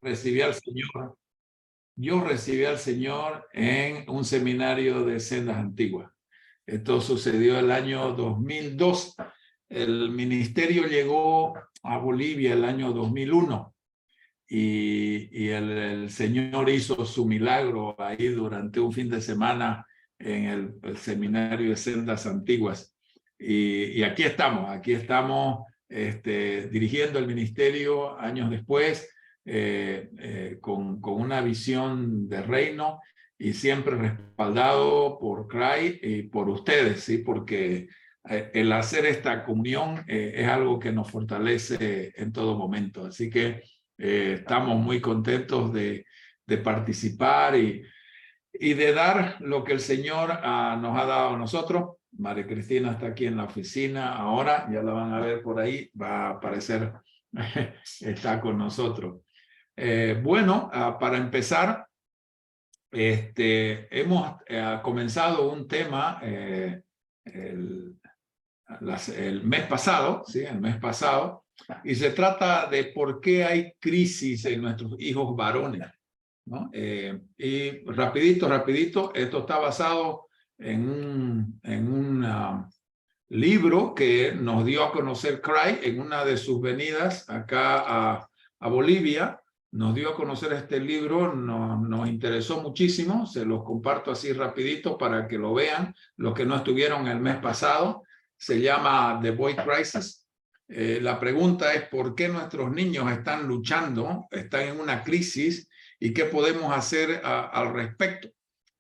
recibí al Señor. Yo recibí al Señor en un seminario de sendas antiguas. Esto sucedió el año 2002. El ministerio llegó a Bolivia el año 2001 y el Señor hizo su milagro ahí durante un fin de semana en el seminario de sendas antiguas. Y aquí estamos dirigiendo el ministerio años después, con una visión de reino y siempre respaldado por CRAI y por ustedes, ¿sí? Porque el hacer esta comunión es algo que nos fortalece en todo momento. Así que estamos muy contentos de participar y de dar lo que el Señor nos ha dado a nosotros. María Cristina está aquí en la oficina ahora, ya la van a ver por ahí, va a aparecer, está con nosotros. Bueno, para empezar, hemos comenzado un tema el mes pasado, ¿sí? El mes pasado, y se trata de por qué hay crisis en nuestros hijos varones, ¿no? Y rapidito, esto está basado en un libro que nos dio a conocer CRAI en una de sus venidas acá a Bolivia. Nos dio a conocer este libro, nos interesó muchísimo, se los comparto así rapidito para que lo vean, los que no estuvieron el mes pasado. Se llama The Boy Crisis. La pregunta es ¿por qué nuestros niños están luchando, están en una crisis y qué podemos hacer al respecto?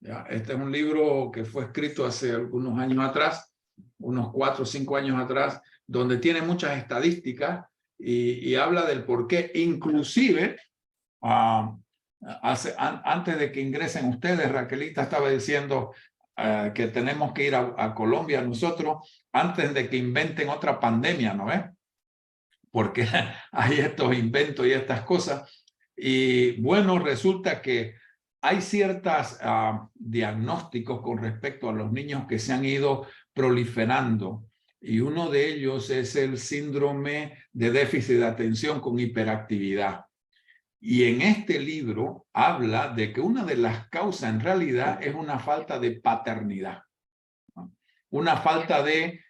¿Ya? Este es un libro que fue escrito hace algunos años atrás, unos 4 o 5 años atrás, donde tiene muchas estadísticas y habla del por qué, inclusive antes de que ingresen ustedes, Raquelita estaba diciendo que tenemos que ir a Colombia nosotros antes de que inventen otra pandemia, ¿no ves? Porque hay estos inventos y estas cosas. Y bueno, resulta que hay ciertos diagnósticos con respecto a los niños que se han ido proliferando. Y uno de ellos es el síndrome de déficit de atención con hiperactividad. Y en este libro habla de que una de las causas en realidad es una falta de paternidad, ¿no? Una falta de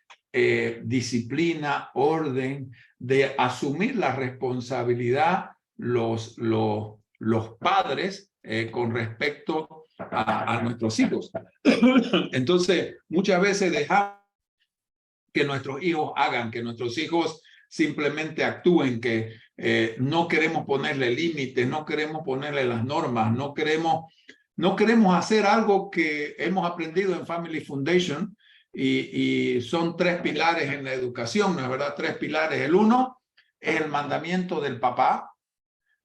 disciplina, orden, de asumir la responsabilidad los padres con respecto a nuestros hijos. Entonces, muchas veces dejamos que nuestros hijos hagan, que nuestros hijos simplemente actúen, que no queremos ponerle límites, no queremos ponerle las normas, no queremos hacer algo que hemos aprendido en Family Foundation y son 3 pilares en la educación, ¿no es verdad? 3 pilares. El uno es el mandamiento del papá,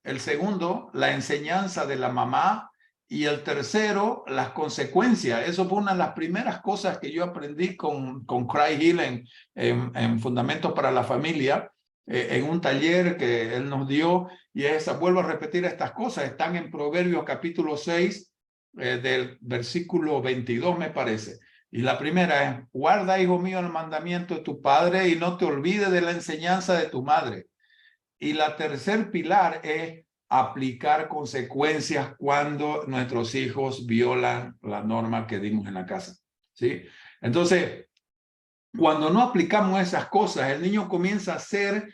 el segundo, la enseñanza de la mamá, y el tercero, las consecuencias. Eso fue una de las primeras cosas que yo aprendí con Craig Hill en Fundamentos para la Familia, en un taller que él nos dio, y vuelvo a repetir estas cosas, están en Proverbios capítulo 6, del versículo 22 me parece. Y la primera es, guarda, hijo mío, el mandamiento de tu padre y no te olvides de la enseñanza de tu madre. Y la tercer pilar es aplicar consecuencias cuando nuestros hijos violan la norma que dimos en la casa, ¿sí? Entonces, cuando no aplicamos esas cosas, el niño comienza a hacer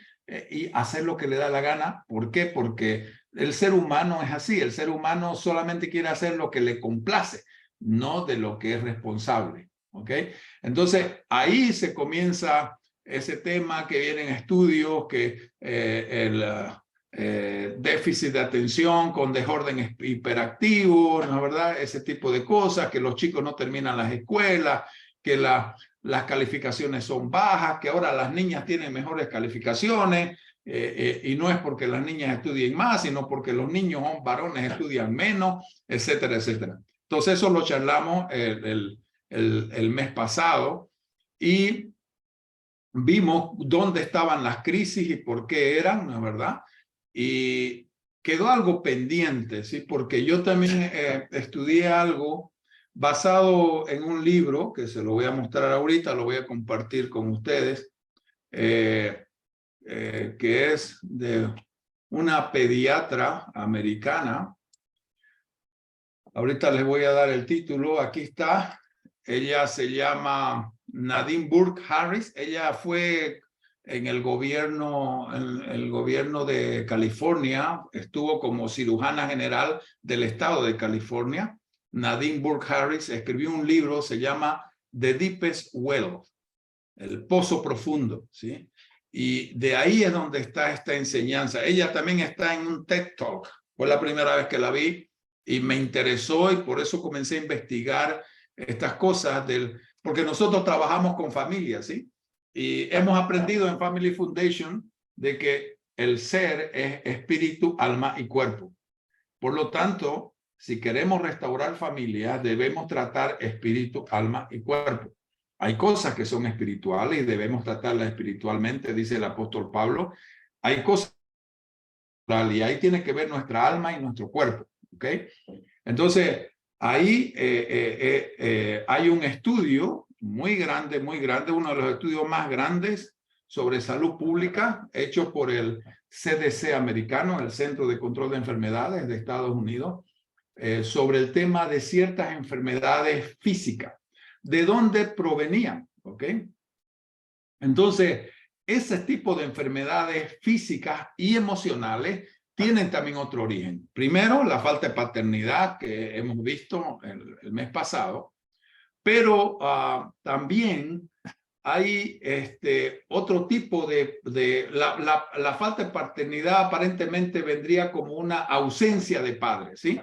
y hacer lo que le da la gana. ¿Por qué? Porque el ser humano es así. El ser humano solamente quiere hacer lo que le complace, no de lo que es responsable, ¿ok? Entonces, ahí se comienza ese tema que viene en estudios, que el déficit de atención con desorden hiperactivo, ¿no es verdad? Ese tipo de cosas, que los chicos no terminan las escuelas, que las calificaciones son bajas, que ahora las niñas tienen mejores calificaciones, y no es porque las niñas estudien más, sino porque los niños varones estudian menos, etcétera, etcétera. Entonces eso lo charlamos el mes pasado y vimos dónde estaban las crisis y por qué eran, ¿no es verdad? Y quedó algo pendiente, ¿sí? Porque yo también estudié algo basado en un libro que se lo voy a mostrar ahorita, lo voy a compartir con ustedes, que es de una pediatra americana. Ahorita les voy a dar el título. Aquí está. Ella se llama Nadine Burke Harris. Ella fue en el gobierno de California. Estuvo como cirujana general del estado de California. Nadine Burke Harris escribió un libro, se llama The Deepest Well, el pozo profundo, ¿sí? Y de ahí es donde está esta enseñanza. Ella también está en un TED Talk. Fue la primera vez que la vi y me interesó y por eso comencé a investigar estas cosas porque nosotros trabajamos con familias, ¿sí? Y hemos aprendido en Family Foundation de que el ser es espíritu, alma y cuerpo. Por lo tanto, si queremos restaurar familias, debemos tratar espíritu, alma y cuerpo. Hay cosas que son espirituales y debemos tratarlas espiritualmente, dice el apóstol Pablo. Hay cosas y ahí tiene que ver nuestra alma y nuestro cuerpo, ¿ok? Entonces, ahí hay un estudio muy grande, uno de los estudios más grandes sobre salud pública, hecho por el CDC americano, el Centro de Control de Enfermedades de Estados Unidos, sobre el tema de ciertas enfermedades físicas. ¿De dónde provenían? ¿Ok? Entonces, ese tipo de enfermedades físicas y emocionales tienen también otro origen. Primero, la falta de paternidad que hemos visto el mes pasado, pero también hay otro tipo la falta de paternidad aparentemente vendría como una ausencia de padres, ¿sí?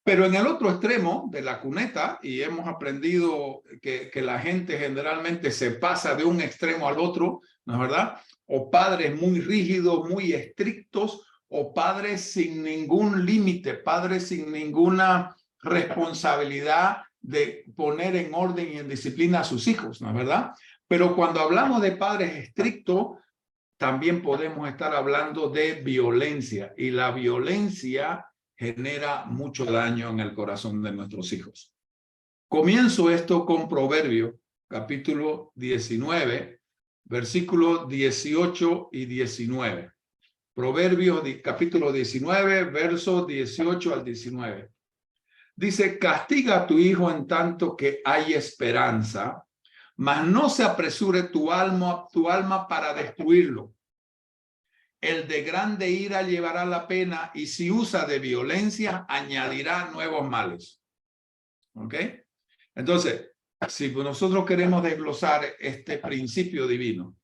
Pero en el otro extremo de la cuneta, y hemos aprendido que la gente generalmente se pasa de un extremo al otro, ¿no es verdad? O padres muy rígidos, muy estrictos, o padres sin ningún límite, padres sin ninguna responsabilidad de poner en orden y en disciplina a sus hijos, ¿no es verdad? Pero cuando hablamos de padres estrictos, también podemos estar hablando de violencia, y la violencia genera mucho daño en el corazón de nuestros hijos. Comienzo esto con Proverbios, capítulo 19, versículos 18 y 19. Proverbios, capítulo 19, versos 18 al 19. Dice, castiga a tu hijo en tanto que hay esperanza, mas no se apresure tu alma para destruirlo. El de grande ira llevará la pena, y si usa de violencia, añadirá nuevos males. ¿Ok? Entonces, si nosotros queremos desglosar este principio divino,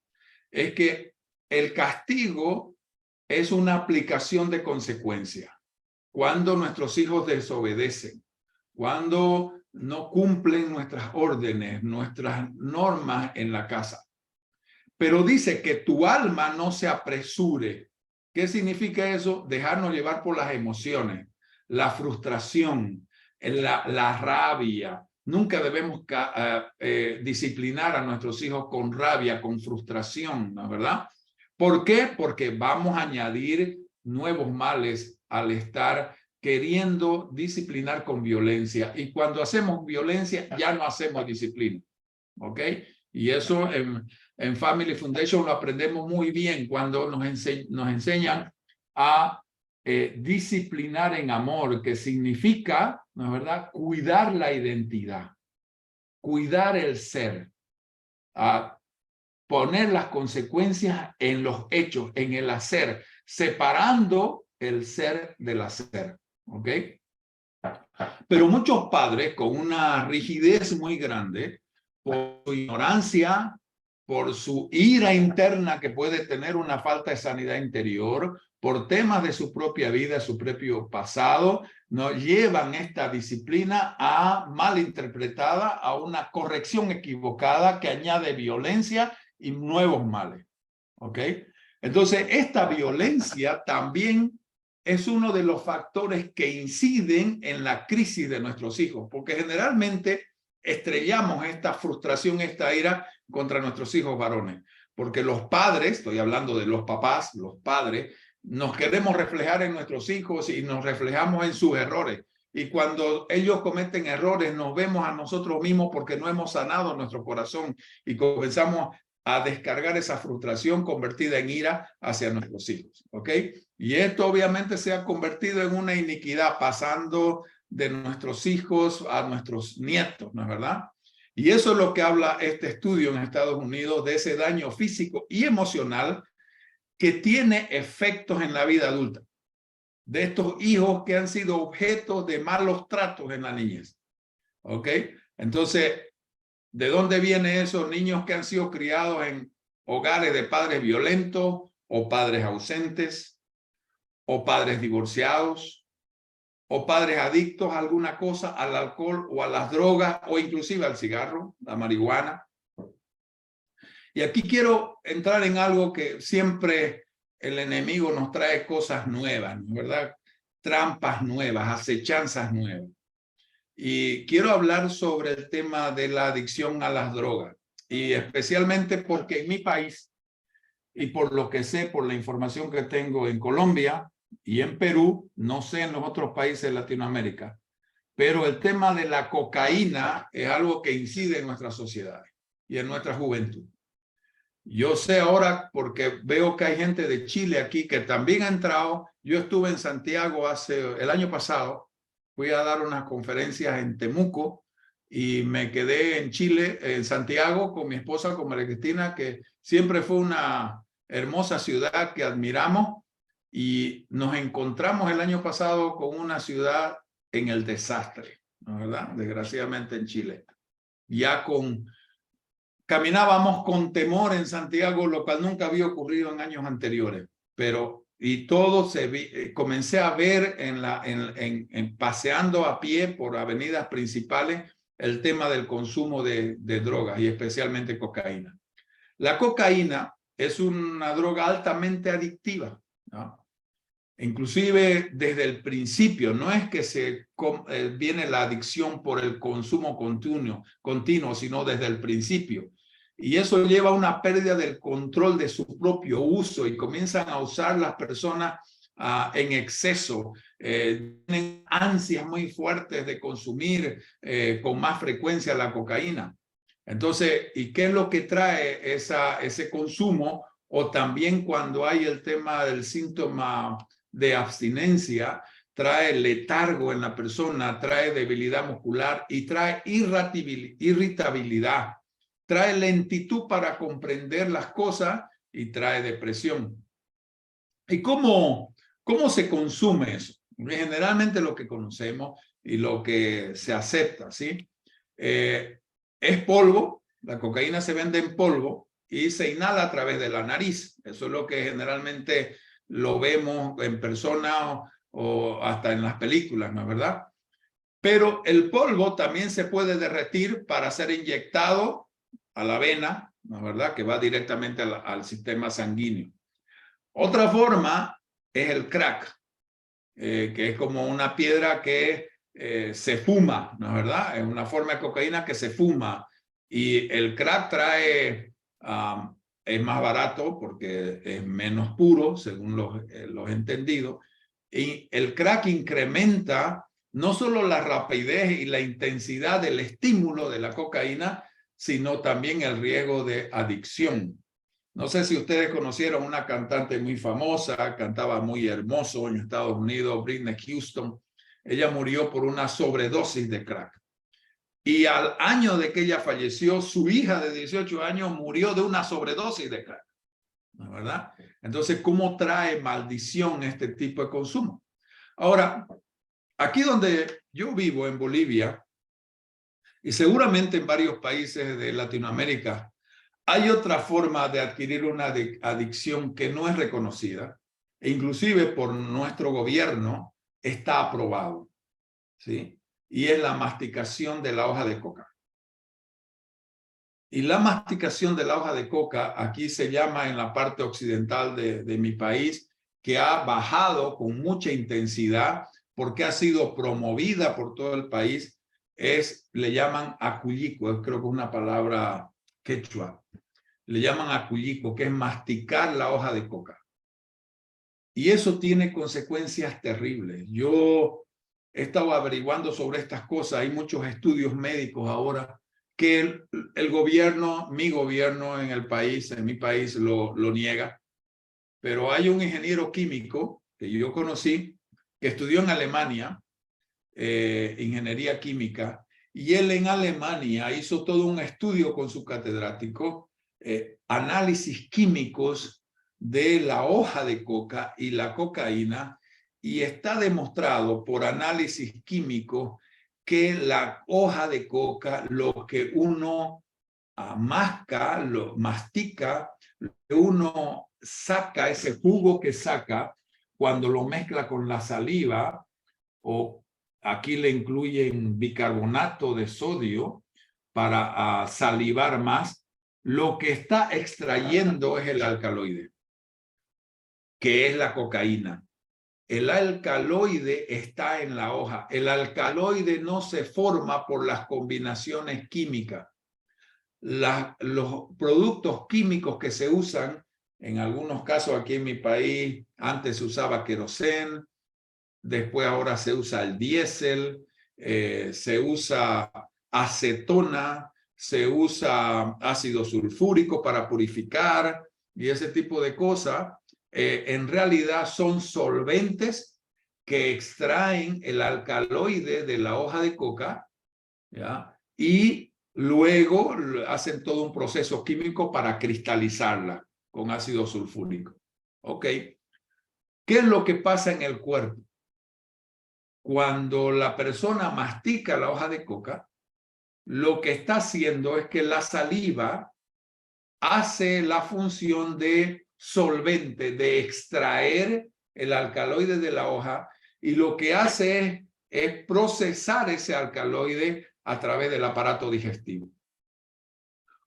es que el castigo es una aplicación de consecuencia. Cuando nuestros hijos desobedecen, cuando no cumplen nuestras órdenes, nuestras normas en la casa. Pero dice que tu alma no se apresure. ¿Qué significa eso? Dejarnos llevar por las emociones, la frustración, la rabia. Nunca debemos disciplinar a nuestros hijos con rabia, con frustración, ¿no es verdad? ¿Por qué? Porque vamos a añadir nuevos males al estar queriendo disciplinar con violencia. Y cuando hacemos violencia, ya no hacemos disciplina. ¿Ok? Y eso en Family Foundation lo aprendemos muy bien cuando nos enseñan a disciplinar en amor, que significa, ¿no es verdad?, cuidar la identidad, cuidar el ser, poner las consecuencias en los hechos, en el hacer, separando el ser del hacer. ¿Ok? Pero muchos padres con una rigidez muy grande, por su ignorancia, por su ira interna que puede tener una falta de sanidad interior, por temas de su propia vida, su propio pasado, nos llevan esta disciplina malinterpretada, a una corrección equivocada que añade violencia y nuevos males. ¿Ok? Entonces, esta violencia también es uno de los factores que inciden en la crisis de nuestros hijos, porque generalmente estrellamos esta frustración, esta ira contra nuestros hijos varones, porque los padres, estoy hablando de los papás, los padres, nos queremos reflejar en nuestros hijos y nos reflejamos en sus errores. Y cuando ellos cometen errores, nos vemos a nosotros mismos porque no hemos sanado nuestro corazón y comenzamos a descargar esa frustración convertida en ira hacia nuestros hijos, ¿ok? Y esto obviamente se ha convertido en una iniquidad, pasando de nuestros hijos a nuestros nietos, ¿no es verdad? Y eso es lo que habla este estudio en Estados Unidos, de ese daño físico y emocional que tiene efectos en la vida adulta, de estos hijos que han sido objeto de malos tratos en la niñez, ¿ok? Entonces, ¿de dónde vienen esos niños que han sido criados en hogares de padres violentos o padres ausentes o padres divorciados o padres adictos a alguna cosa, al alcohol o a las drogas o inclusive al cigarro, la marihuana? Y aquí quiero entrar en algo que siempre el enemigo nos trae cosas nuevas, ¿verdad? Trampas nuevas, acechanzas nuevas. Y quiero hablar sobre el tema de la adicción a las drogas. Y especialmente porque en mi país, y por lo que sé, por la información que tengo en Colombia y en Perú, no sé en los otros países de Latinoamérica, pero el tema de la cocaína es algo que incide en nuestra sociedad y en nuestra juventud. Yo sé ahora, porque veo que hay gente de Chile aquí que también ha entrado. Yo estuve en Santiago el año pasado, fui a dar unas conferencias en Temuco y me quedé en Chile, en Santiago, con mi esposa, con María Cristina, que siempre fue una hermosa ciudad que admiramos, y nos encontramos el año pasado con una ciudad en el desastre, ¿no es verdad? Desgraciadamente en Chile, ya caminábamos con temor en Santiago, lo cual nunca había ocurrido en años anteriores, pero y todo comencé a ver paseando a pie por avenidas principales el tema del consumo de drogas y especialmente cocaína. La cocaína es una droga altamente adictiva, ¿no? Inclusive desde el principio, no es que viene la adicción por el consumo continuo, sino desde el principio. Y eso lleva a una pérdida del control de su propio uso y comienzan a usar las personas en exceso. Tienen ansias muy fuertes de consumir con más frecuencia la cocaína. Entonces, ¿y qué es lo que trae ese consumo? O también cuando hay el tema del síntoma de abstinencia, trae letargo en la persona, trae debilidad muscular y trae irritabilidad, trae lentitud para comprender las cosas y trae depresión. ¿Y cómo se consume eso? Generalmente lo que conocemos y lo que se acepta, ¿sí? Es polvo. La cocaína se vende en polvo y se inhala a través de la nariz. Eso es lo que generalmente lo vemos en persona o hasta en las películas, ¿no es verdad? Pero el polvo también se puede derretir para ser inyectado a la vena, ¿no es verdad? Que va directamente al sistema sanguíneo. Otra forma es el crack, que es como una piedra que se fuma, ¿no es verdad? Es una forma de cocaína que se fuma. Y el crack es más barato porque es menos puro, según los entendidos. Y el crack incrementa no solo la rapidez y la intensidad del estímulo de la cocaína, sino también el riesgo de adicción. No sé si ustedes conocieron una cantante muy famosa, cantaba muy hermoso en Estados Unidos, Britney Houston. Ella murió por una sobredosis de crack. Y al año de que ella falleció, su hija de 18 años murió de una sobredosis de crack, ¿no es verdad? Entonces, ¿cómo trae maldición este tipo de consumo? Ahora, aquí donde yo vivo, en Bolivia, y seguramente en varios países de Latinoamérica, hay otra forma de adquirir una adicción que no es reconocida, e inclusive por nuestro gobierno está aprobado, ¿sí? Y es la masticación de la hoja de coca. Y la masticación de la hoja de coca, aquí se llama en la parte occidental de mi país, que ha bajado con mucha intensidad porque ha sido promovida por todo el país, le llaman acullico, creo que es una palabra quechua. Le llaman acullico, que es masticar la hoja de coca. Y eso tiene consecuencias terribles. Yo he estado averiguando sobre estas cosas. Hay muchos estudios médicos ahora que el gobierno, mi gobierno en el país, en mi país, lo niega. Pero hay un ingeniero químico que yo conocí, que estudió en Alemania, ingeniería química, y él en Alemania hizo todo un estudio con su catedrático, análisis químicos de la hoja de coca y la cocaína, y está demostrado por análisis químico que la hoja de coca, lo que uno masca, lo mastica, lo que uno saca, ese jugo que saca cuando lo mezcla con la saliva, o aquí le incluyen bicarbonato de sodio para salivar más, lo que está extrayendo es el alcaloide, que es la cocaína. El alcaloide está en la hoja. El alcaloide no se forma por las combinaciones químicas. Los productos químicos que se usan, en algunos casos aquí en mi país, antes se usaba queroseno, después ahora se usa el diésel, se usa acetona, se usa ácido sulfúrico para purificar y ese tipo de cosas. En realidad son solventes que extraen el alcaloide de la hoja de coca, ¿ya? Y luego hacen todo un proceso químico para cristalizarla con ácido sulfúrico. ¿Ok? ¿Qué es lo que pasa en el cuerpo? Cuando la persona mastica la hoja de coca, lo que está haciendo es que la saliva hace la función de solvente, de extraer el alcaloide de la hoja, y lo que hace es procesar ese alcaloide a través del aparato digestivo.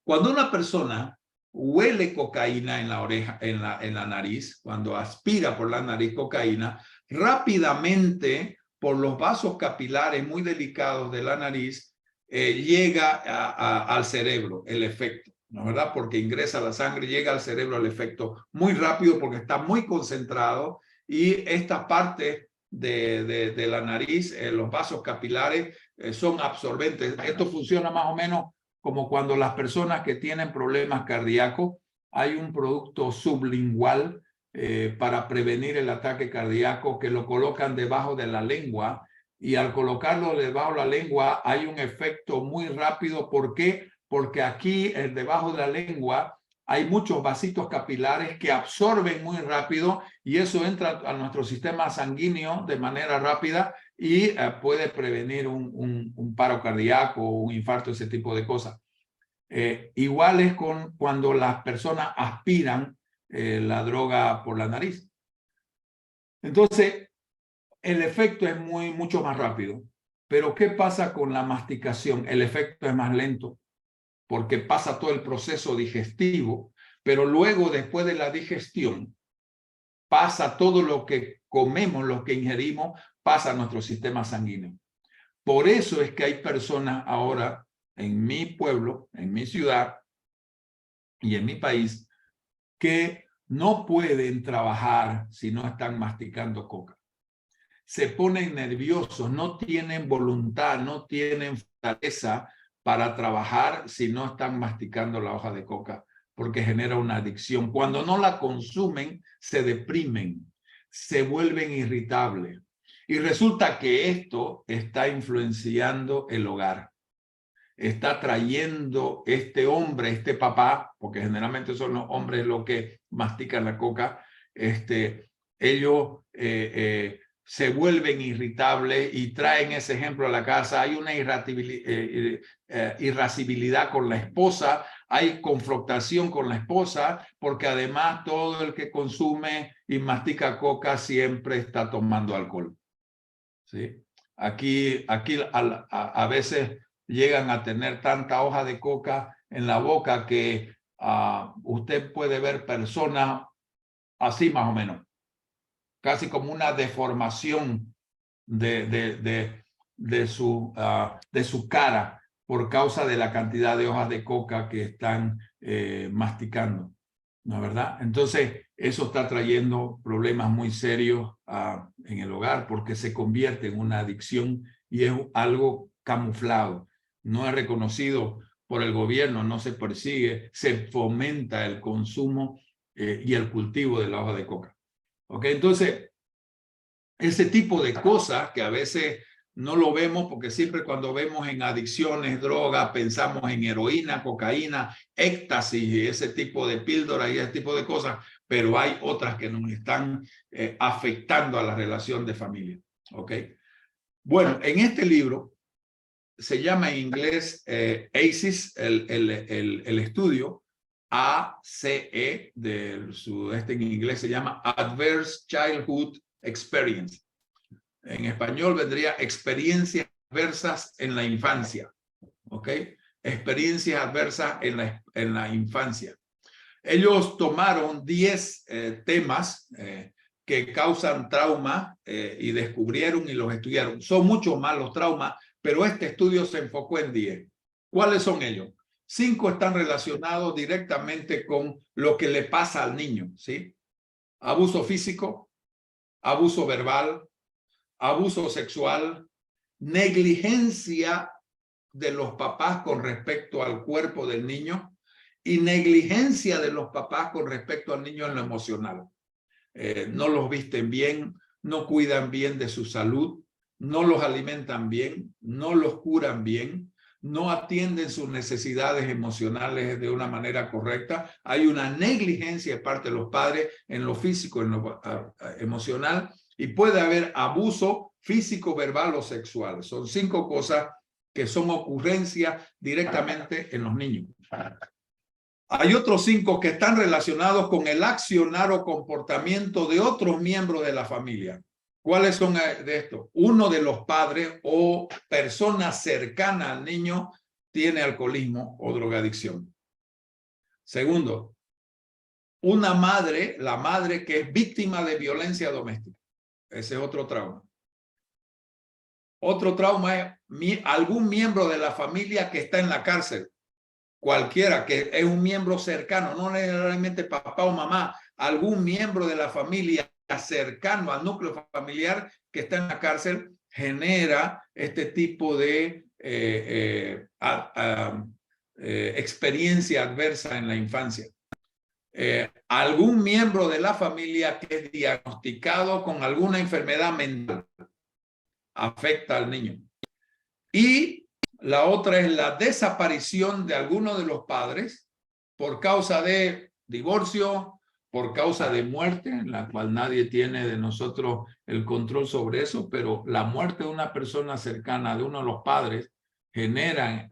Cuando una persona huele cocaína en la oreja, en la nariz, cuando aspira por la nariz cocaína, rápidamente por los vasos capilares muy delicados de la nariz, llega al cerebro el efecto, ¿no es verdad? Porque ingresa a la sangre, llega al cerebro el efecto muy rápido porque está muy concentrado, y esta parte de la nariz, los vasos capilares, son absorbentes. Esto funciona más o menos como cuando las personas que tienen problemas cardíacos, hay un producto sublingual para prevenir el ataque cardíaco que lo colocan debajo de la lengua, y al colocarlo debajo de la lengua hay un efecto muy rápido. ¿Por qué? Porque aquí debajo de la lengua hay muchos vasitos capilares que absorben muy rápido, y eso entra a nuestro sistema sanguíneo de manera rápida y puede prevenir un paro cardíaco, un infarto, ese tipo de cosas. Igual es con cuando las personas aspiran la droga por la nariz. Entonces, el efecto es mucho más rápido. Pero ¿qué pasa con la masticación? El efecto es más lento porque pasa todo el proceso digestivo, pero luego, después de la digestión, pasa todo lo que comemos, lo que ingerimos, pasa a nuestro sistema sanguíneo. Por eso es que hay personas ahora en mi pueblo, en mi ciudad y en mi país, que no pueden trabajar si no están masticando coca. Se ponen nerviosos, no tienen voluntad, no tienen fortaleza para trabajar si no están masticando la hoja de coca, porque genera una adicción. Cuando no la consumen, se deprimen, se vuelven irritables. Y resulta que esto está influenciando el hogar. Está trayendo este hombre, este papá, porque generalmente son los hombres los que mastican la coca, ellos se vuelven irritables y traen ese ejemplo a la casa. Hay una irascibilidad con la esposa, hay confrontación con la esposa, porque además todo el que consume y mastica coca siempre está tomando alcohol. ¿Sí? Aquí a veces llegan a tener tanta hoja de coca en la boca que usted puede ver personas así más o menos, casi como una deformación de su cara por causa de la cantidad de hojas de coca que están masticando, ¿no es verdad? Entonces, eso está trayendo problemas muy serios en el hogar, porque se convierte en una adicción y es algo camuflado. No es reconocido por el gobierno, no se persigue, se fomenta el consumo y el cultivo de la hoja de coca. ¿Ok? Entonces, ese tipo de cosas que a veces no lo vemos, porque siempre cuando vemos en adicciones, drogas, pensamos en heroína, cocaína, éxtasis y ese tipo de píldoras y ese tipo de cosas, pero hay otras que nos están afectando a la relación de familia. ¿Ok? Bueno, en este libro se llama en inglés ACEs, el estudio, ACE, del sudeste en inglés se llama Adverse Childhood Experience. En español vendría experiencias adversas en la infancia. ¿Ok? Experiencias adversas en la infancia. Ellos tomaron 10 temas que causan trauma y descubrieron y los estudiaron. Son muchos más los traumas, pero este estudio se enfocó en 10. ¿Cuáles son ellos? 5 están relacionados directamente con lo que le pasa al niño, ¿sí? Abuso físico, abuso verbal, abuso sexual, negligencia de los papás con respecto al cuerpo del niño y negligencia de los papás con respecto al niño en lo emocional. No los visten bien, no cuidan bien de su salud, no los alimentan bien, no los curan bien, no atienden sus necesidades emocionales de una manera correcta. Hay una negligencia de parte de los padres en lo físico, en lo emocional, y puede haber abuso físico, verbal o sexual. Son 5 cosas que son ocurrencias directamente en los niños. Hay otros 5 que están relacionados con el accionar o comportamiento de otros miembros de la familia. ¿Cuáles son de estos? Uno de los padres o persona cercana al niño tiene alcoholismo o drogadicción. Segundo, una madre, la madre que es víctima de violencia doméstica. Ese es otro trauma. Otro trauma es algún miembro de la familia que está en la cárcel. Cualquiera que es un miembro cercano, no necesariamente papá o mamá, algún miembro de la familia cercano al núcleo familiar que está en la cárcel genera este tipo de experiencia adversa en la infancia. Algún miembro de la familia que es diagnosticado con alguna enfermedad mental afecta al niño. Y la otra es la desaparición de alguno de los padres por causa de divorcio, por causa de muerte, en la cual nadie tiene de nosotros el control sobre eso, pero la muerte de una persona cercana de uno de los padres genera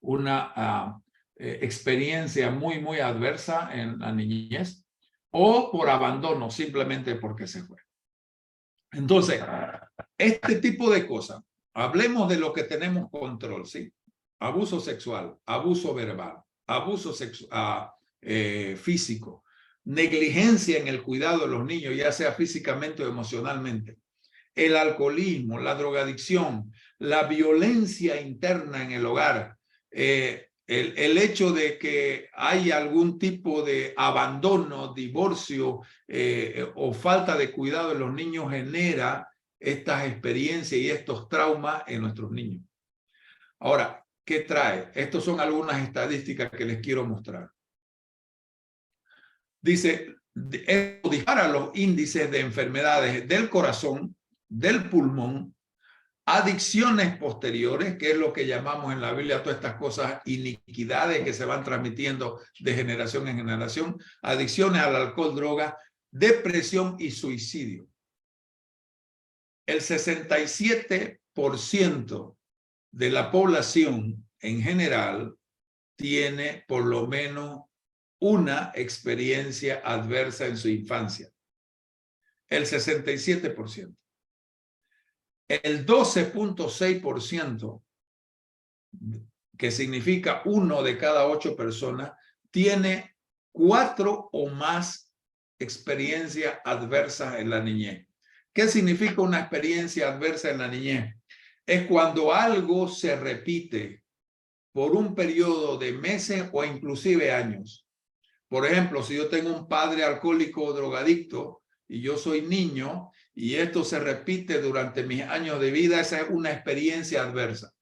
una experiencia muy, muy adversa en la niñez, o por abandono, simplemente porque se fue. Entonces, este tipo de cosas, hablemos de lo que tenemos control, ¿sí? Abuso sexual, abuso verbal, abuso físico, negligencia en el cuidado de los niños, ya sea físicamente o emocionalmente, el alcoholismo, la drogadicción, la violencia interna en el hogar, el hecho de que hay algún tipo de abandono, divorcio o falta de cuidado de los niños genera estas experiencias y estos traumas en nuestros niños. Ahora, ¿qué trae? Estas son algunas estadísticas que les quiero mostrar. Dice, dispara los índices de enfermedades del corazón, del pulmón, adicciones posteriores, que es lo que llamamos en la Biblia todas estas cosas, iniquidades que se van transmitiendo de generación en generación, adicciones al alcohol, droga, depresión y suicidio. El 67% de la población en general tiene por lo menos una experiencia adversa en su infancia. El 67%. El 12.6%, que significa 1 de cada 8 personas, tiene 4 o más experiencias adversas en la niñez. ¿Qué significa una experiencia adversa en la niñez? Es cuando algo se repite por un periodo de meses o inclusive años. Por ejemplo, si yo tengo un padre alcohólico o drogadicto y yo soy niño y esto se repite durante mis años de vida, esa es una experiencia adversa.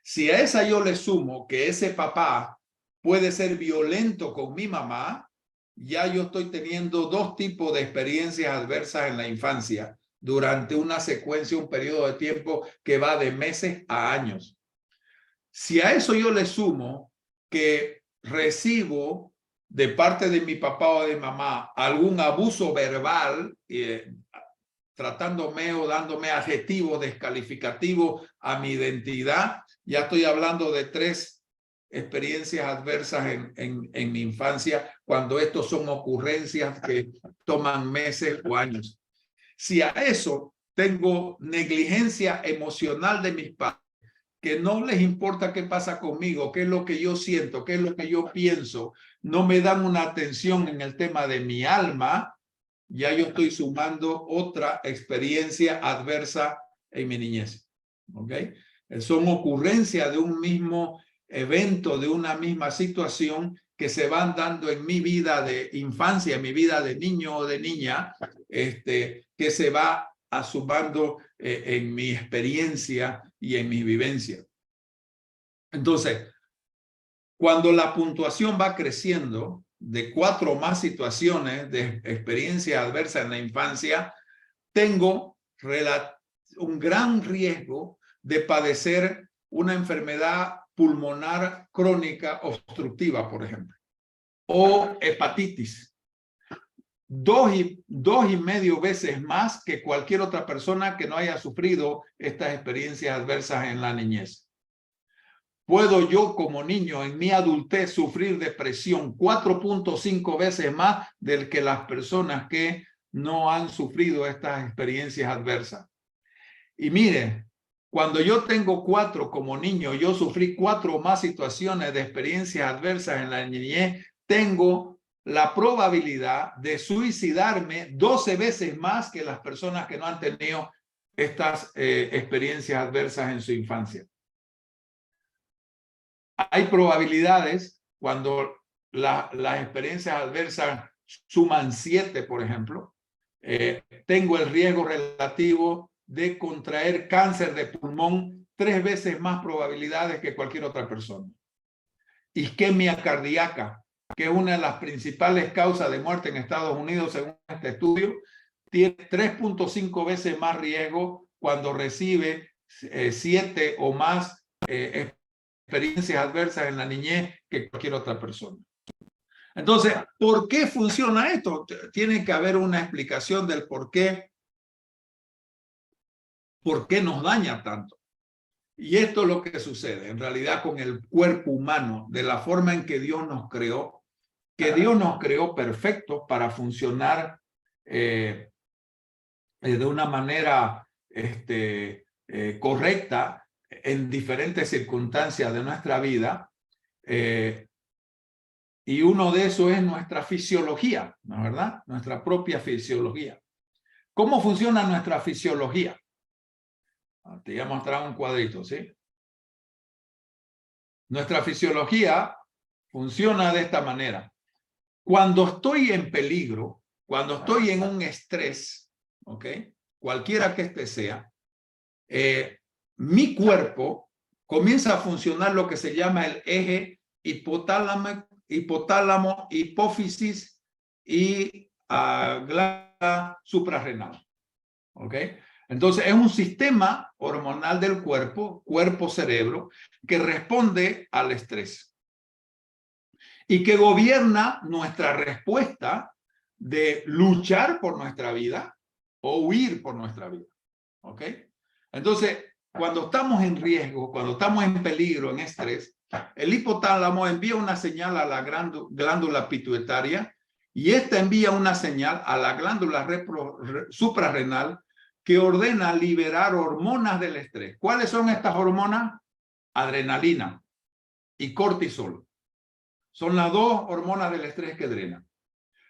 Si a esa yo le sumo que ese papá puede ser violento con mi mamá, ya yo estoy teniendo dos tipos de experiencias adversas en la infancia durante una secuencia, un periodo de tiempo que va de meses a años. Si a eso yo le sumo que recibo de parte de mi papá o de mamá algún abuso verbal, tratándome o dándome adjetivos descalificativos a mi identidad, ya estoy hablando de tres experiencias adversas en mi infancia, cuando estos son ocurrencias que toman meses o años. Si a eso tengo negligencia emocional de mis padres, que no les importa qué pasa conmigo, qué es lo que yo siento, qué es lo que yo pienso, no me dan una atención en el tema de mi alma, ya yo estoy sumando otra experiencia adversa en mi niñez. ¿Ok? Son ocurrencias de un mismo evento, de una misma situación que se van dando en mi vida de infancia, en mi vida de niño o de niña, que se va sumando en mi experiencia y en mi vivencia. Entonces, cuando la puntuación va creciendo de 4 o más situaciones de experiencia adversa en la infancia, tengo un gran riesgo de padecer una enfermedad pulmonar crónica obstructiva, por ejemplo, o hepatitis. 2,5 veces más que cualquier otra persona que no haya sufrido estas experiencias adversas en la niñez. Puedo yo como niño en mi adultez sufrir depresión 4,5 veces más del que las personas que no han sufrido estas experiencias adversas. Y mire, cuando yo tengo 4 como niño, yo sufrí 4 o más situaciones de experiencias adversas en la niñez, tengo la probabilidad de suicidarme 12 veces más que las personas que no han tenido estas experiencias adversas en su infancia. Hay probabilidades cuando las experiencias adversas suman 7, por ejemplo, tengo el riesgo relativo de contraer cáncer de pulmón 3 veces más probabilidades que cualquier otra persona. Isquemia cardíaca, que es una de las principales causas de muerte en Estados Unidos según este estudio, tiene 3,5 veces más riesgo cuando recibe 7 o más experiencias adversas en la niñez que cualquier otra persona. Entonces, ¿por qué funciona esto? Tiene que haber una explicación del por qué nos daña tanto. Y esto es lo que sucede en realidad con el cuerpo humano, de la forma en que Dios nos creó, que Dios nos creó perfectos para funcionar de una manera correcta en diferentes circunstancias de nuestra vida. Y uno de esos es nuestra fisiología, ¿no es verdad? Nuestra propia fisiología. ¿Cómo funciona nuestra fisiología? Te voy a mostrar un cuadrito, ¿sí? Nuestra fisiología funciona de esta manera. Cuando estoy en peligro, cuando estoy en un estrés, ¿ok? Cualquiera que este sea, mi cuerpo comienza a funcionar lo que se llama el eje hipotálamo, hipófisis y glándula suprarrenal. ¿Ok? Entonces es un sistema hormonal del cuerpo-cerebro, que responde al estrés y que gobierna nuestra respuesta de luchar por nuestra vida o huir por nuestra vida. ¿Ok? Entonces, cuando estamos en riesgo, cuando estamos en peligro, en estrés, el hipotálamo envía una señal a la glándula pituitaria y esta envía una señal a la glándula suprarrenal que ordena liberar hormonas del estrés. ¿Cuáles son estas hormonas? Adrenalina y cortisol. Son las 2 hormonas del estrés que drenan.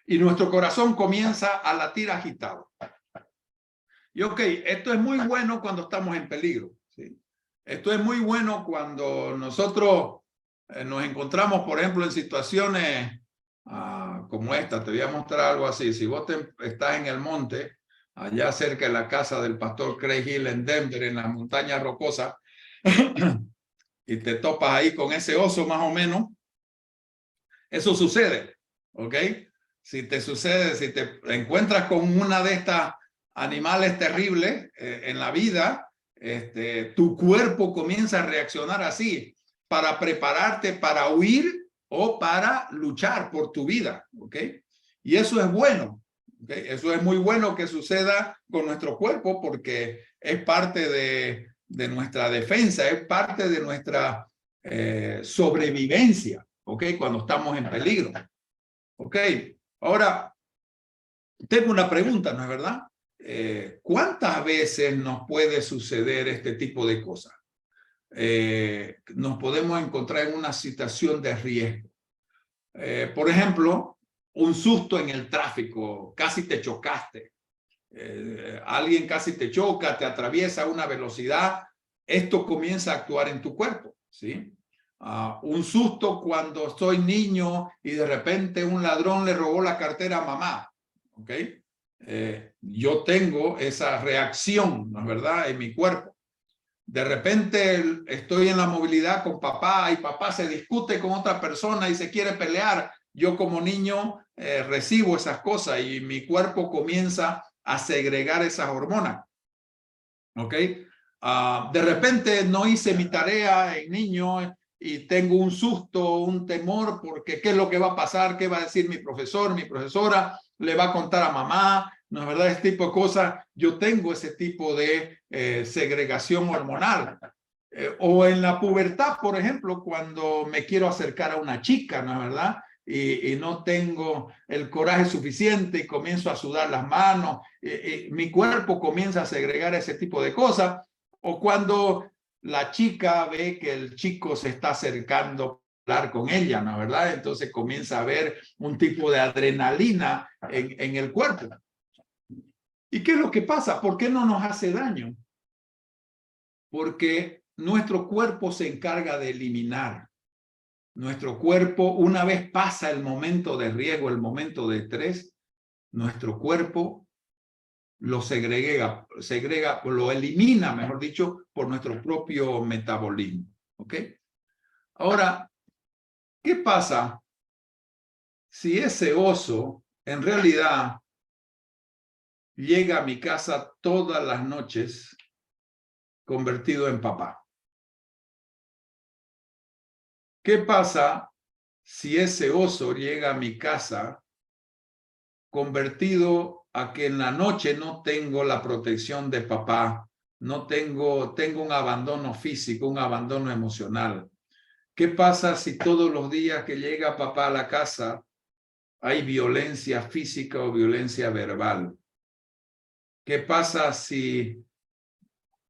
Y nuestro corazón comienza a latir agitado. Y ok, esto es muy bueno cuando estamos en peligro, ¿sí? Esto es muy bueno cuando nosotros nos encontramos, por ejemplo, en situaciones como esta. Te voy a mostrar algo así. Si vos estás en el monte, allá cerca de la casa del pastor Craig Hill en Denver, en las montañas rocosas, y te topas ahí con ese oso más o menos, eso sucede, ¿ok? Si te sucede, si te encuentras con una de estas animales terribles en la vida, tu cuerpo comienza a reaccionar así para prepararte para huir o para luchar por tu vida, ¿ok? Y eso es bueno, ¿ok? Eso es muy bueno que suceda con nuestro cuerpo porque es parte de nuestra defensa, es parte de nuestra sobrevivencia, ¿ok? Cuando estamos en peligro, ¿ok? Ahora, tengo una pregunta, ¿no es verdad? ¿Cuántas veces nos puede suceder este tipo de cosas? Nos podemos encontrar en una situación de riesgo. Por ejemplo, un susto en el tráfico, casi te chocaste. Alguien casi te choca, te atraviesa a una velocidad. Esto comienza a actuar en tu cuerpo, ¿sí? Un susto cuando soy niño y de repente un ladrón le robó la cartera a mamá, ¿ok? Yo tengo esa reacción, ¿no es verdad?, en mi cuerpo. De repente estoy en la movilidad con papá y papá se discute con otra persona y se quiere pelear. Yo como niño recibo esas cosas y mi cuerpo comienza a segregar esas hormonas, ¿ok? De repente no hice mi tarea en niño y tengo un susto, un temor porque qué es lo que va a pasar, qué va a decir mi profesor, mi profesora, le va a contar a mamá, ¿no es verdad? Este tipo de cosas. Yo tengo ese tipo de segregación hormonal. O en la pubertad, por ejemplo, cuando me quiero acercar a una chica, ¿no es verdad? Y no tengo el coraje suficiente y comienzo a sudar las manos, mi cuerpo comienza a segregar ese tipo de cosas. O cuando la chica ve que el chico se está acercando a hablar con ella, ¿no es verdad? Entonces comienza a haber un tipo de adrenalina en el cuerpo. ¿Y qué es lo que pasa? ¿Por qué no nos hace daño? Porque nuestro cuerpo se encarga de eliminar. Nuestro cuerpo, una vez pasa el momento de riesgo, el momento de estrés, nuestro cuerpo lo segrega, lo elimina, mejor dicho, por nuestro propio metabolismo. ¿Ok? Ahora, ¿qué pasa si ese oso en realidad llega a mi casa todas las noches convertido en papá? ¿Qué pasa si ese oso llega a mi casa convertido a que en la noche no tengo la protección de papá, no tengo un abandono físico, un abandono emocional? ¿Qué pasa si todos los días que llega papá a la casa hay violencia física o violencia verbal? ¿Qué pasa si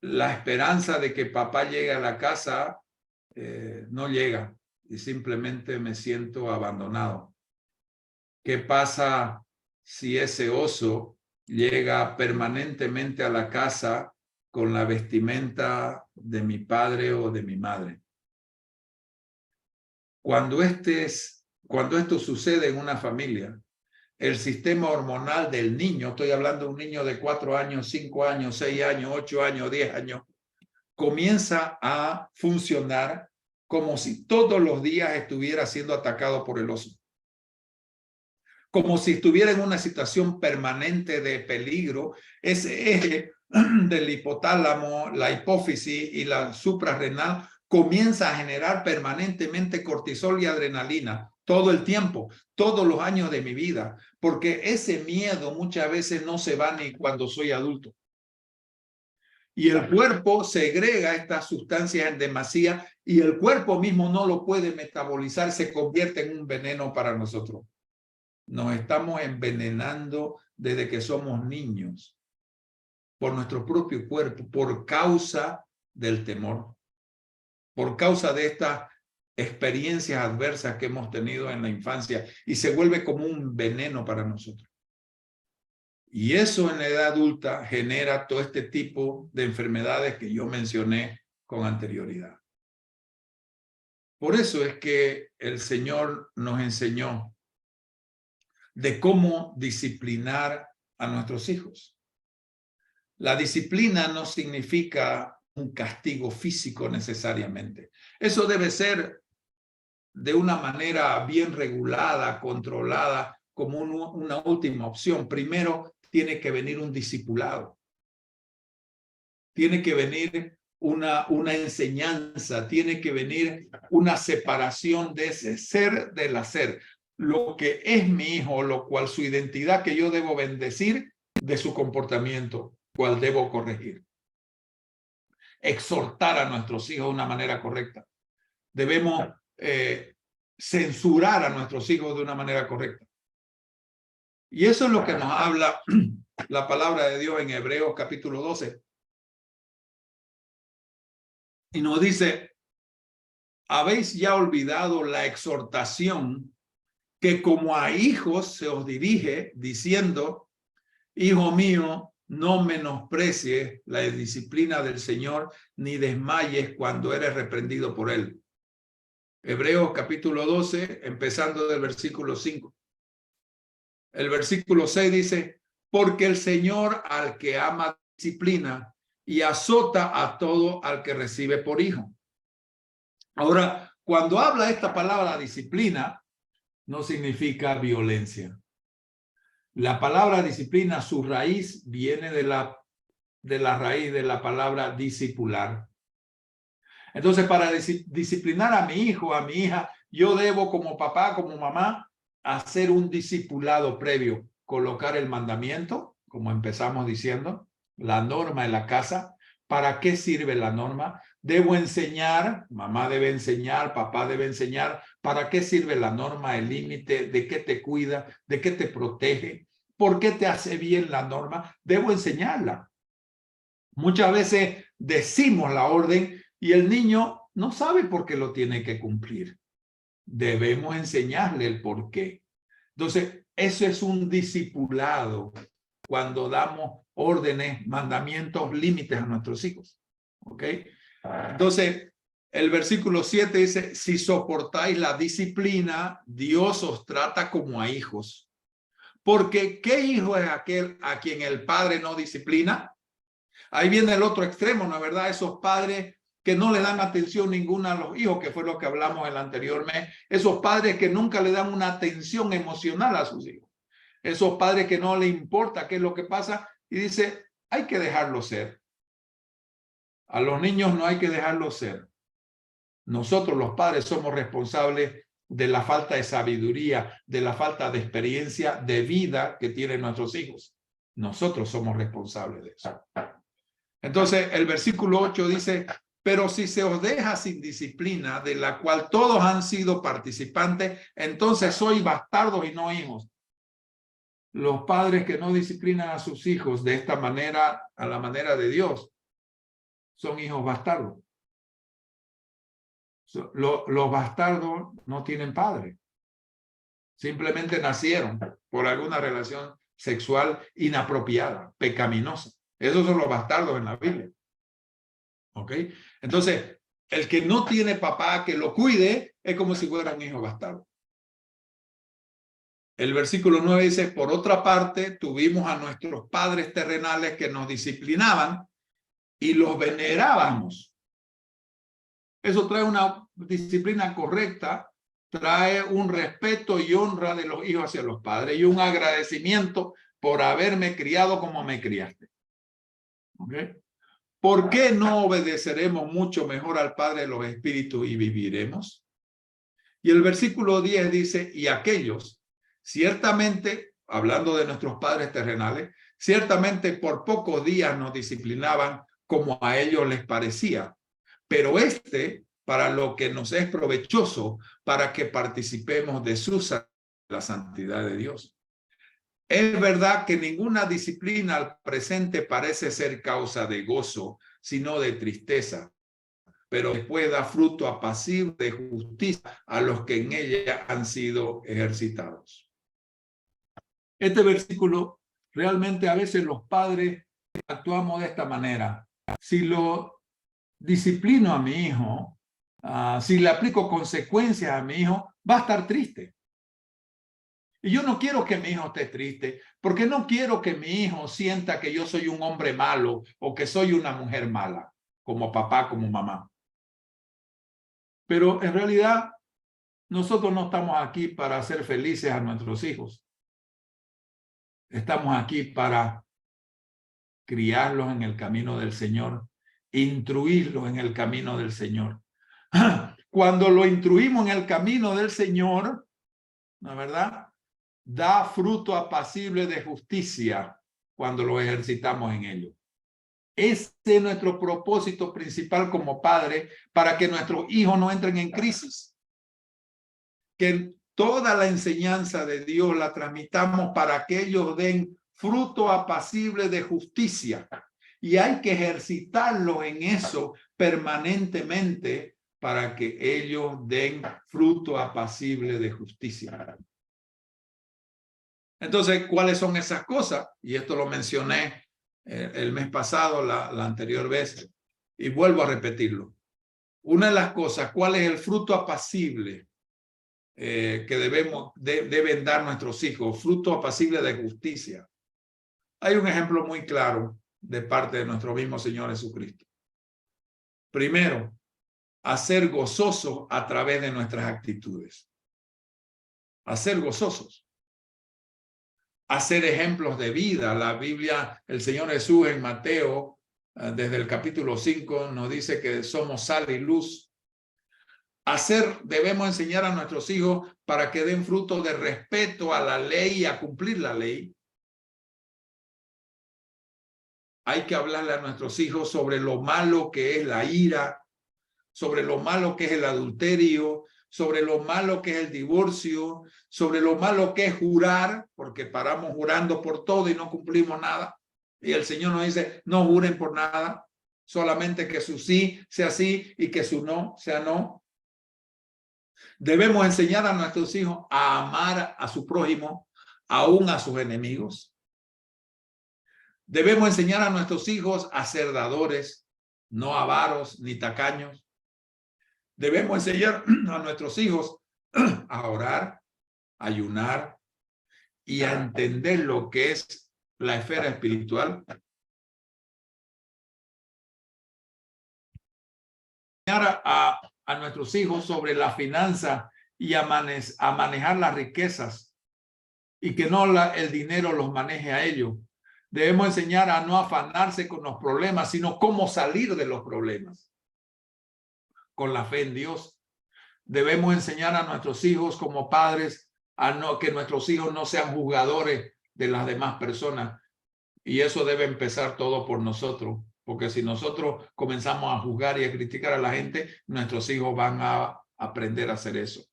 la esperanza de que papá llegue a la casa no llega y simplemente me siento abandonado? ¿Qué pasa si ese oso llega permanentemente a la casa con la vestimenta de mi padre o de mi madre? Cuando esto sucede en una familia, el sistema hormonal del niño, estoy hablando de un niño de 4 años, 5 años, 6 años, 8 años, 10 años, comienza a funcionar como si todos los días estuviera siendo atacado por el oso. Como si estuviera en una situación permanente de peligro. Ese eje del hipotálamo, la hipófisis y la suprarrenal comienza a generar permanentemente cortisol y adrenalina todo el tiempo, todos los años de mi vida, porque ese miedo muchas veces no se va ni cuando soy adulto. Y el cuerpo segrega estas sustancias en demasía y el cuerpo mismo no lo puede metabolizar, se convierte en un veneno para nosotros. Nos estamos envenenando desde que somos niños por nuestro propio cuerpo, por causa del temor, por causa de estas experiencias adversas que hemos tenido en la infancia y se vuelve como un veneno para nosotros. Y eso en la edad adulta genera todo este tipo de enfermedades que yo mencioné con anterioridad. Por eso es que el Señor nos enseñó de cómo disciplinar a nuestros hijos. La disciplina no significa un castigo físico necesariamente. Eso debe ser de una manera bien regulada, controlada, como una última opción. Primero tiene que venir un discipulado. Tiene que venir una enseñanza, tiene que venir una separación de ese ser del hacer. Lo que es mi hijo, lo cual su identidad que yo debo bendecir, de su comportamiento, cual debo corregir. Exhortar a nuestros hijos de una manera correcta. Debemos censurar a nuestros hijos de una manera correcta. Y eso es lo que nos habla la palabra de Dios en Hebreos capítulo 12. Y nos dice, habéis ya olvidado la exhortación que como a hijos se os dirige, diciendo, hijo mío, no menosprecies la disciplina del Señor, ni desmayes cuando eres reprendido por él. Hebreos capítulo 12, empezando del versículo 5. El versículo 6 dice, porque el Señor al que ama disciplina y azota a todo al que recibe por hijo. Ahora, cuando habla esta palabra disciplina, no significa violencia. La palabra disciplina, su raíz viene de la raíz de la palabra discipular. Entonces, para disciplinar a mi hijo, a mi hija, yo debo como papá, como mamá, hacer un discipulado previo, colocar el mandamiento, como empezamos diciendo, la norma en la casa. ¿Para qué sirve la norma? Debo enseñar, mamá debe enseñar, papá debe enseñar, ¿para qué sirve la norma, el límite, de qué te cuida, de qué te protege, por qué te hace bien la norma? Debo enseñarla. Muchas veces decimos la orden y el niño no sabe por qué lo tiene que cumplir. Debemos enseñarle el por qué. Entonces, eso es un discipulado cuando damos órdenes, mandamientos, límites a nuestros hijos. ¿Ok? Entonces, el versículo 7 dice, si soportáis la disciplina, Dios os trata como a hijos. Porque, ¿qué hijo es aquel a quien el padre no disciplina? Ahí viene el otro extremo, ¿no es verdad? Esos padres que no le dan atención ninguna a los hijos, que fue lo que hablamos el anterior mes. Esos padres que nunca le dan una atención emocional a sus hijos. Esos padres que no le importa qué es lo que pasa y dice, hay que dejarlo ser. A los niños no hay que dejarlos ser. Nosotros los padres somos responsables de la falta de sabiduría, de la falta de experiencia de vida que tienen nuestros hijos. Nosotros somos responsables de eso. Entonces, el versículo 8 dice, pero si se os deja sin disciplina, de la cual todos han sido participantes, entonces sois bastardos y no hijos. Los padres que no disciplinan a sus hijos de esta manera, a la manera de Dios, son hijos bastardos. Los bastardos no tienen padre. Simplemente nacieron por alguna relación sexual inapropiada, pecaminosa. Esos son los bastardos en la Biblia. ¿Ok? Entonces, el que no tiene papá que lo cuide es como si fuera un hijo bastardo. El versículo 9 dice, por otra parte, tuvimos a nuestros padres terrenales que nos disciplinaban y los venerábamos. Eso trae una disciplina correcta, trae un respeto y honra de los hijos hacia los padres y un agradecimiento por haberme criado como me criaste. ¿Ok? ¿Por qué no obedeceremos mucho mejor al Padre de los Espíritus y viviremos? Y el versículo 10 dice, y aquellos, ciertamente, hablando de nuestros padres terrenales, ciertamente por pocos días nos disciplinaban como a ellos les parecía, pero para lo que nos es provechoso, para que participemos de la santidad de Dios. Es verdad que ninguna disciplina al presente parece ser causa de gozo, sino de tristeza, pero después da fruto apacible de justicia a los que en ella han sido ejercitados. Este versículo, realmente a veces los padres actuamos de esta manera. Si lo disciplino a mi hijo, si le aplico consecuencias a mi hijo, va a estar triste. Y yo no quiero que mi hijo esté triste, porque no quiero que mi hijo sienta que yo soy un hombre malo o que soy una mujer mala. como papá, como mamá. Pero en realidad, nosotros no estamos aquí para hacer felices a nuestros hijos. Estamos aquí para criarlos en el camino del Señor, instruirlos en el camino del Señor. Cuando lo instruimos en el camino del Señor, ¿no es verdad? Da fruto apacible de justicia cuando lo ejercitamos en ello. Ese es nuestro propósito principal como padre, para que nuestros hijos no entren en crisis. Que toda la enseñanza de Dios la transmitamos para que ellos den fruto apacible de justicia. Y hay que ejercitarlos en eso permanentemente para que ellos den fruto apacible de justicia. Entonces, ¿cuáles son esas cosas? Y esto lo mencioné el mes pasado, la anterior vez, y vuelvo a repetirlo. Una de las cosas, ¿cuál es el fruto apacible que deben dar nuestros hijos? Fruto apacible de justicia. Hay un ejemplo muy claro de parte de nuestro mismo Señor Jesucristo. Primero, hacer gozoso a través de nuestras actitudes. Hacer gozosos. Hacer ejemplos de vida. La Biblia, el Señor Jesús en Mateo, desde el capítulo 5, nos dice que somos sal y luz. Debemos enseñar a nuestros hijos para que den fruto de respeto a la ley y a cumplir la ley. Hay que hablarle a nuestros hijos sobre lo malo que es la ira, sobre lo malo que es el adulterio, sobre lo malo que es el divorcio, sobre lo malo que es jurar, porque paramos jurando por todo y no cumplimos nada. Y el Señor nos dice, no juren por nada, solamente que su sí sea sí y que su no sea no. Debemos enseñar a nuestros hijos a amar a su prójimo, aún a sus enemigos. Debemos enseñar a nuestros hijos a ser dadores, no avaros ni tacaños. Debemos enseñar a nuestros hijos a orar, ayunar y a entender lo que es la esfera espiritual. Enseñar a nuestros hijos sobre la finanza y a manejar las riquezas y que no el dinero los maneje a ellos. Debemos enseñar a no afanarse con los problemas, sino cómo salir de los problemas con la fe en Dios. Debemos enseñar a nuestros hijos como padres que nuestros hijos no sean juzgadores de las demás personas. Y eso debe empezar todo por nosotros, porque si nosotros comenzamos a juzgar y a criticar a la gente, nuestros hijos van a aprender a hacer eso.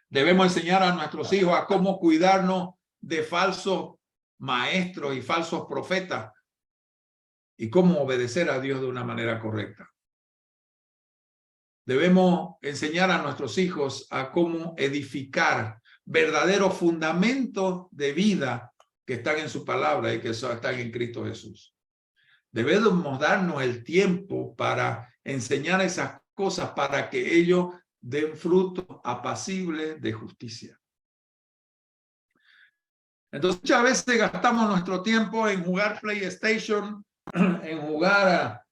Debemos enseñar a nuestros hijos a cómo cuidarnos de falsos maestros y falsos profetas y cómo obedecer a Dios de una manera correcta. Debemos enseñar a nuestros hijos a cómo edificar verdaderos fundamentos de vida que están en su palabra y que están en Cristo Jesús. Debemos darnos el tiempo para enseñar esas cosas para que ellos den fruto apacible de justicia. Entonces, muchas veces gastamos nuestro tiempo en jugar PlayStation, en jugar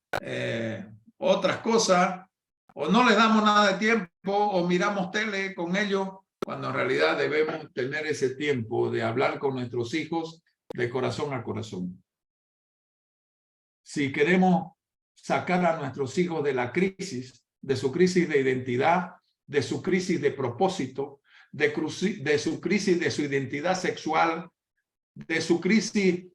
otras cosas, o no les damos nada de tiempo, o miramos tele con ellos, cuando en realidad debemos tener ese tiempo de hablar con nuestros hijos de corazón a corazón. Si queremos sacar a nuestros hijos de la crisis, de su crisis de identidad, de su crisis de propósito, de su crisis de su identidad sexual, de su crisis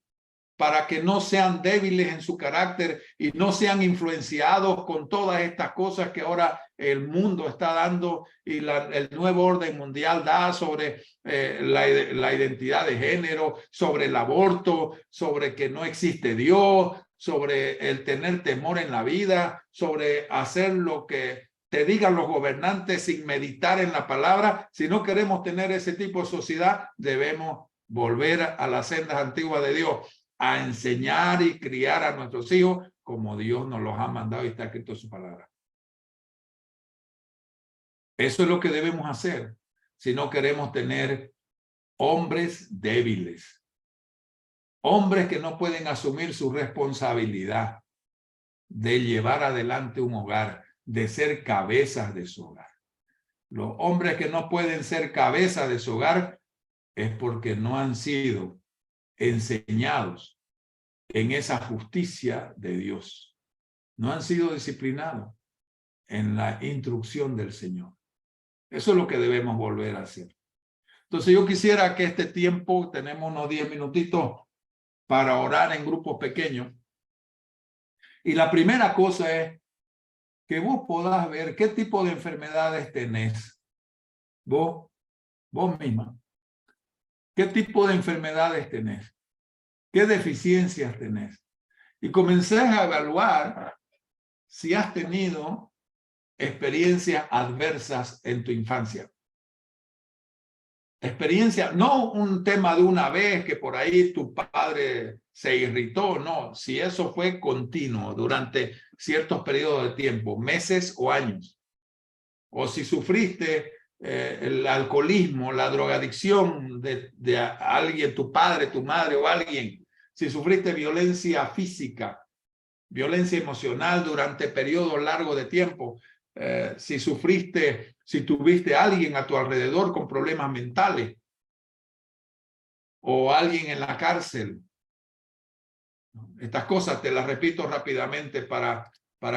para que no sean débiles en su carácter y no sean influenciados con todas estas cosas que ahora el mundo está dando y el nuevo orden mundial da sobre la identidad de género, sobre el aborto, sobre que no existe Dios, sobre el tener temor en la vida, sobre hacer lo que te digan los gobernantes sin meditar en la palabra. Si no queremos tener ese tipo de sociedad, debemos volver a las sendas antiguas de Dios, a enseñar y criar a nuestros hijos como Dios nos los ha mandado y está escrito en su palabra. Eso es lo que debemos hacer si no queremos tener hombres débiles, hombres que no pueden asumir su responsabilidad, de llevar adelante un hogar, de ser cabezas de su hogar. Los hombres que no pueden ser cabezas de su hogar es porque no han sido enseñados en esa justicia de Dios. No han sido disciplinados en la instrucción del Señor. Eso es lo que debemos volver a hacer. Entonces yo quisiera que este tiempo, tenemos unos 10 minutitos para orar en grupos pequeños. Y la primera cosa es que vos podás ver qué tipo de enfermedades tenés. Vos misma. ¿Qué tipo de enfermedades tenés? ¿Qué deficiencias tenés? Y comencés a evaluar si has tenido experiencias adversas en tu infancia. Experiencia, no un tema de una vez que por ahí tu padre se irritó, no, si eso fue continuo durante ciertos periodos de tiempo, meses o años, o si sufriste el alcoholismo, la drogadicción de alguien, tu padre, tu madre o alguien, si sufriste violencia física, violencia emocional durante periodos largos de tiempo, si tuviste a alguien a tu alrededor con problemas mentales o alguien en la cárcel. Estas cosas te las repito rápidamente para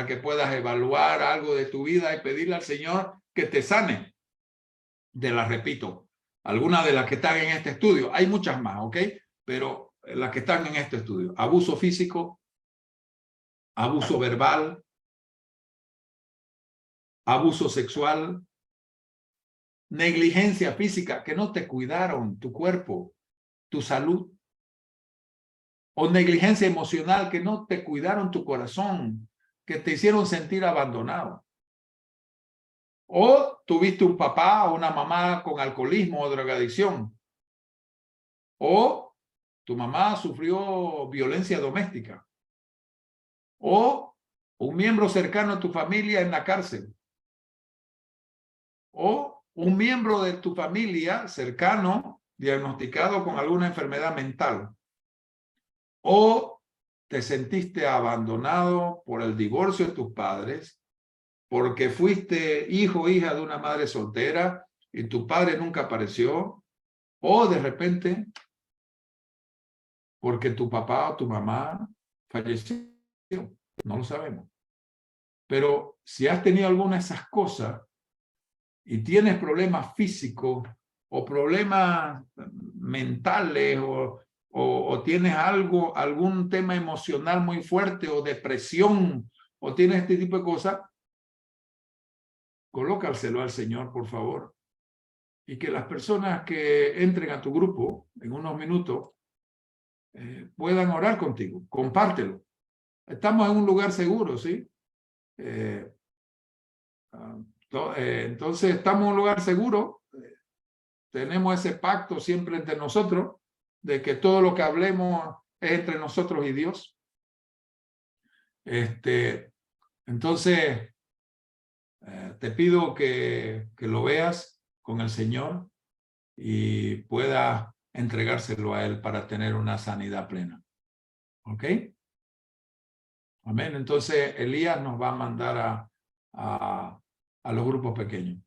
que puedas evaluar algo de tu vida y pedirle al Señor que te sane. Te las repito, algunas de las que están en este estudio, hay muchas más, ¿ok? Pero las que están en este estudio: abuso físico, abuso verbal, abuso sexual, negligencia física, que no te cuidaron tu cuerpo, tu salud, o negligencia emocional, que no te cuidaron tu corazón, que te hicieron sentir abandonado. O tuviste un papá o una mamá con alcoholismo o drogadicción. O tu mamá sufrió violencia doméstica. O un miembro cercano a tu familia en la cárcel. O un miembro de tu familia cercano diagnosticado con alguna enfermedad mental. O te sentiste abandonado por el divorcio de tus padres, porque fuiste hijo o hija de una madre soltera y tu padre nunca apareció, o de repente porque tu papá o tu mamá falleció, no lo sabemos. Pero si has tenido alguna de esas cosas y tienes problemas físicos o problemas mentales o tienes algún tema emocional muy fuerte o depresión o tienes este tipo de cosas, colócaselo al Señor, por favor. Y que las personas que entren a tu grupo en unos minutos puedan orar contigo. Compártelo. Estamos en un lugar seguro, ¿sí? Entonces estamos en un lugar seguro. Tenemos ese pacto siempre entre nosotros de que todo lo que hablemos es entre nosotros y Dios. Entonces, te pido que lo veas con el Señor y puedas entregárselo a Él para tener una sanidad plena. ¿Ok? Amén. Entonces, Elías nos va a mandar a los grupos pequeños.